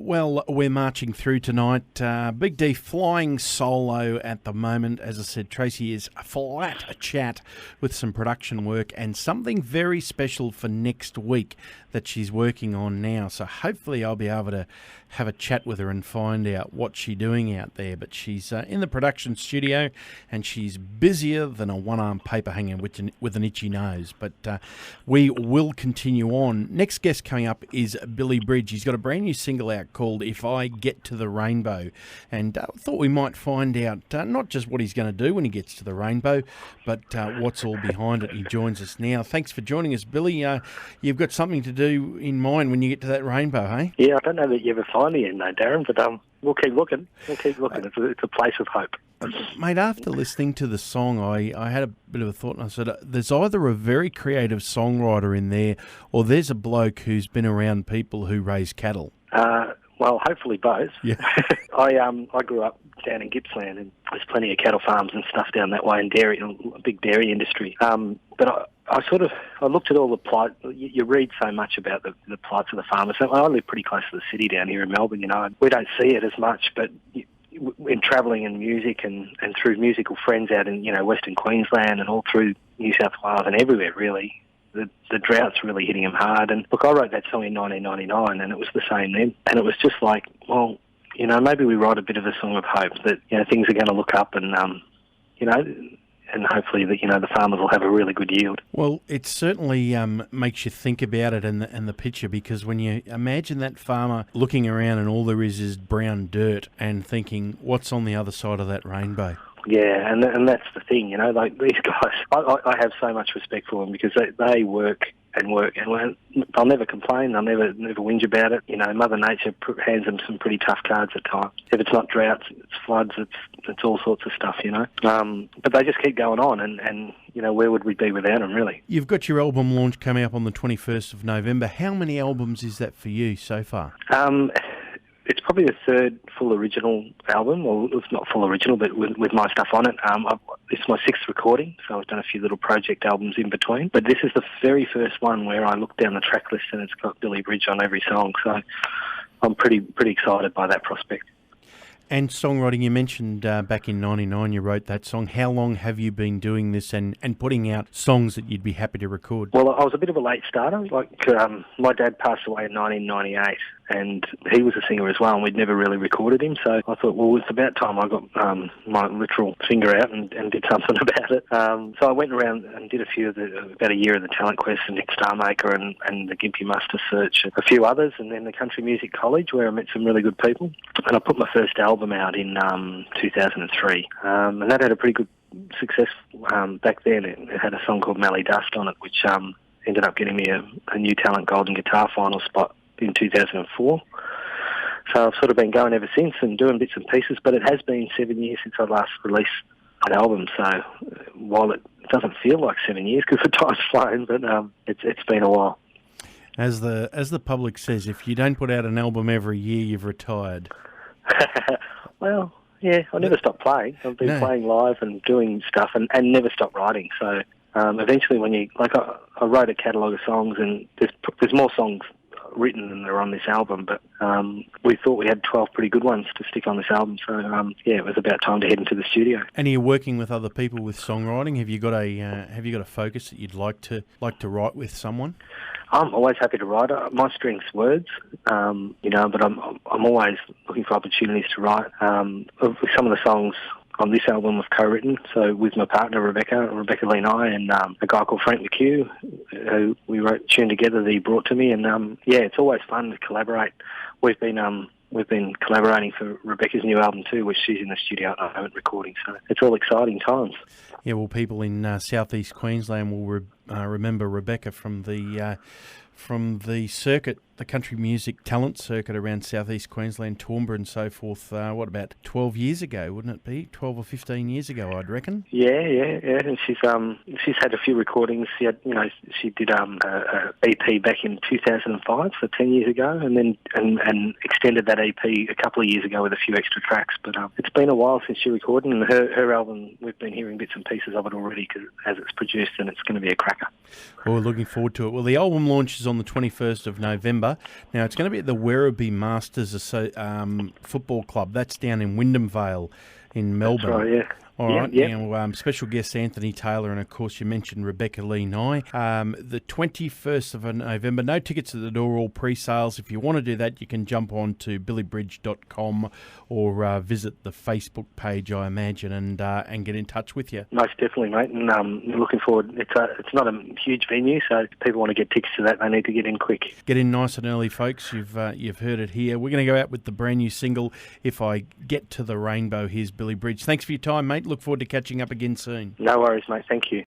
Well, we're marching through tonight. Big D flying solo at the moment. As I said, Tracy is flat a chat with some production work and something very special for next week that she's working on now. So hopefully I'll be able to have a chat with her and find out what she's doing out there. But she's in the production studio and she's busier than a one-arm paper hanger with an itchy nose. But we will continue on. Next guest coming up is Billy Bridge. He's got a brand new single out called If I Get to the Rainbow. And I thought we might find out not just what he's going to do when he gets to the rainbow, but what's all behind it. He joins us now. Thanks for joining us, Billy. You've got something to do in mind when you get to that rainbow, hey? Yeah, I don't know that you ever find the end, though, Darren, but we'll keep looking. It's a place of hope. Mate, after listening to the song, I had a bit of a thought, and I said, there's either a very creative songwriter in there, or there's a bloke who's been around people who raise cattle. Well, hopefully both. Yeah. I grew up down in Gippsland, and there's plenty of cattle farms and stuff down that way, and dairy, a big dairy industry. But I looked at all the plight. You read so much about the plights of the farmers. I live pretty close to the city down here in Melbourne, and we don't see it as much, but in travelling in music and through musical friends out in, Western Queensland and all through New South Wales and everywhere, really, the drought's really hitting them hard. And look, I wrote that song in 1999, and it was the same then. And it was just like, well, maybe we write a bit of a song of hope that, things are going to look up and, and hopefully that, the farmers will have a really good yield. Well, it certainly makes you think about it and the picture, because when you imagine that farmer looking around and all there is brown dirt and thinking, what's on the other side of that rainbow? Yeah, and that's the thing, like these guys, I have so much respect for them because they work and they'll never complain, they'll never whinge about it. Mother Nature hands them some pretty tough cards at times. If it's not droughts, it's floods, it's all sorts of stuff, But they just keep going on, and where would we be without them, really? You've got your album launch coming up on the 21st of November. How many albums is that for you so far? It's probably the third full original album. Well, it's not full original, but with my stuff on it. It's my sixth recording, so I've done a few little project albums in between. But this is the very first one where I look down the track list and it's got Billy Bridge on every song. So I'm pretty excited by that prospect. And songwriting, you mentioned back in 99 you wrote that song. How long have you been doing this and putting out songs that you'd be happy to record? Well, I was a bit of a late starter. My dad passed away in 1998, and he was a singer as well, and we'd never really recorded him. So I thought, well, it's about time I got my literal finger out and did something about it. So I went around and did about a year of the Talent Quest and Nick Starmaker and the Gympie Muster Search, a few others, and then the Country Music College, where I met some really good people. And I put my first album out in 2003, and that had a pretty good success back then. It had a song called Mally Dust on it, which ended up getting me a New Talent Golden Guitar final spot in 2004. So I've sort of been going ever since and doing bits and pieces, but it has been 7 years since I last released an album. So while it doesn't feel like 7 years because the time's flown, but it's been a while. As the public says, if you don't put out an album every year, you've retired. Well, yeah, I never stopped playing. I've been playing live and doing stuff and never stopped writing. So eventually when I wrote a catalogue of songs, and there's more songs written than there are on this album, but we thought we had 12 pretty good ones to stick on this album. So, it was about time to head into the studio. And are you working with other people with songwriting? Have you got a focus that you'd like to write with someone? I'm always happy to write. My strength's words, but I'm always looking for opportunities to write. Some of the songs on this album I've co-written, so with my partner Rebecca Lee Nye, and a guy called Frank McHugh, who we wrote tune together that he brought to me, and it's always fun to collaborate. We've been collaborating for Rebecca's new album too, which she's in the studio at the moment recording, so it's all exciting times. Yeah, well, people in southeast Queensland will remember Rebecca from the circuit, the country music talent circuit around southeast Queensland, Toowoomba and so forth, about 12 years ago, wouldn't it be? 12 or 15 years ago, I'd reckon. Yeah. And she's had a few recordings. She did a EP back in 2005, so 10 years ago, and then and extended that EP a couple of years ago with a few extra tracks. But it's been a while since she recorded, and her album, we've been hearing bits and pieces of it already as it's produced, and it's going to be a cracker. Well, we're looking forward to it. Well, the album launches on the 21st of November. November. Now, it's going to be at the Werribee Masters Football Club. That's down in Wyndham Vale in Melbourne. That's right, yeah. All right. Yeah. Now, special guest Anthony Taylor, and of course you mentioned Rebecca Lee Nye. The 21st of November. No tickets at the door, all pre-sales. If you want to do that, you can jump on to billybridge.com or visit the Facebook page, I imagine, and get in touch with you. Most definitely, mate. And looking forward. It's not a huge venue, so if people want to get tickets to that, they need to get in quick. Get in nice and early, folks. You've heard it here. We're going to go out with the brand new single, If I Get to the Rainbow. Here's Billy Bridge. Thanks for your time, mate. Look forward to catching up again soon. No worries, mate. Thank you.